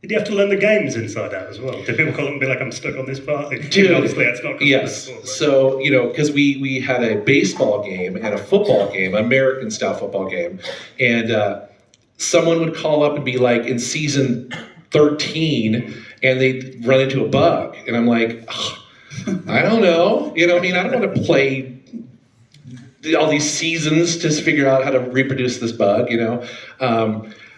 Did you have to learn the games inside out as well? Did people call them and be like, I'm stuck on this part? Dude, obviously that's not. Yes. So, because we had a baseball game and a football game, American style football game, and someone would call up and be like in season 13 and they'd run into a bug. And I'm like, I don't know. I don't want to play all these seasons to figure out how to reproduce this bug,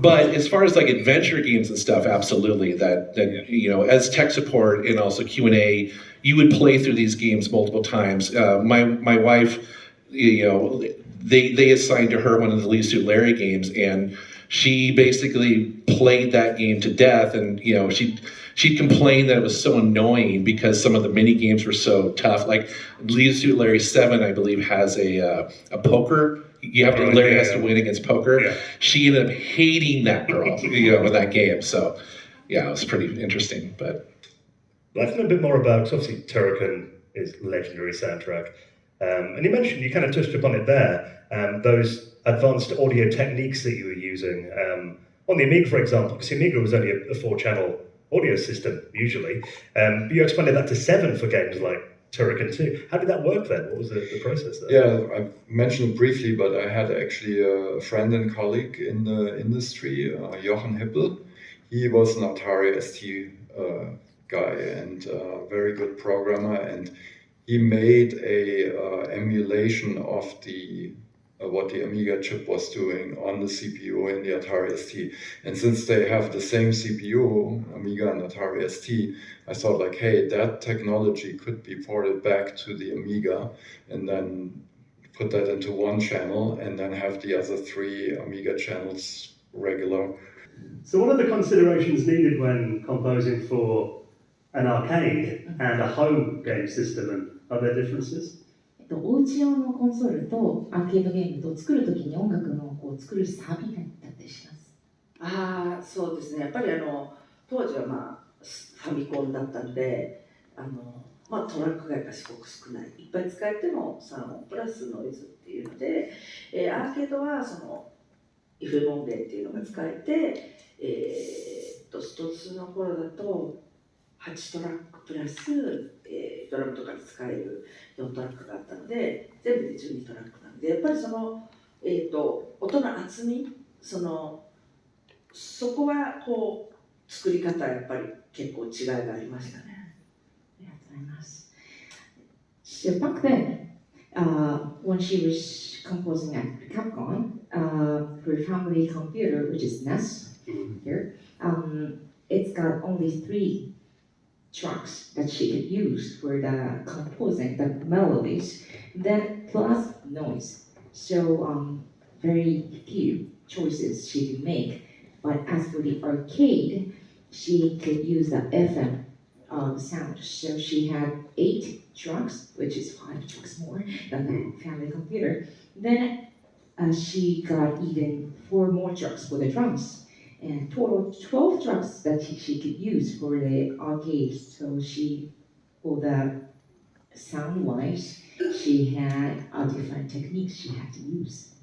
But as far as like adventure games and stuff, absolutely. That as tech support and also Q&A, you would play through these games multiple times. My wife, they assigned to her one of the lyd-til-tekst games, and she basically played that game to death. And she'd complain that it was so annoying because some of the mini games were so tough. Like lyd-til-tekst 7, I believe, has a poker. You have to. Larry has to win against poker. Yeah. She ended up hating that girl, with that game. So, yeah, it was pretty interesting. But I'd like to know a bit more about. Cause obviously, Turrican is legendary soundtrack, and you mentioned you kind of touched upon it there. Those advanced audio techniques that you were using on the Amiga, for example, because the Amiga was only a 4-channel audio system usually. But you expanded that to 7 for games like Turrican 2. How did that work then? What was the process there? Yeah, I mentioned it briefly, but I had actually a friend and colleague in the industry, Jochen Hippel. He was an Atari ST guy and a very good programmer, and he made a emulation of what the Amiga chip was doing on the CPU in the Atari ST. And since they have the same CPU, Amiga and Atari ST, I thought like, hey, that technology could be ported back to the Amiga and then put that into one channel and then have the other 3 Amiga channels regular. So what are the considerations needed when composing for an arcade and a home game system, and are there differences? お家用のコンソールとアーケードゲームと作るときに音楽の作る差みたいだったりします。そうですね。やっぱり当時はファミコンだったんで、トラックがやっぱりすごく少ない。いっぱい使えても3音プラスノイズっていうので、アーケードはその FM 音源っていうのが使えて、スト2の頃だと8トラックプラス、ドラムとかで使える4トラックがあったので、全部で12トラックなので、やっぱりその、音の厚み、そこは作り方やっぱり結構違いがありましたね。ありがとうございます。So back then, when she was composing at Capcom, her family computer, which is NES here, it's got only 3 tracks that she could use for the composing the melodies, then plus noise. So very few choices she could make. But as for the arcade, she could use the FM sound. So she had 8 tracks, which is 5 tracks more than the family computer. Then she got even 4 more tracks for the drums. And total 12 tracks that she could use for the arcade. So for the sound-wise, she had different techniques she had to use.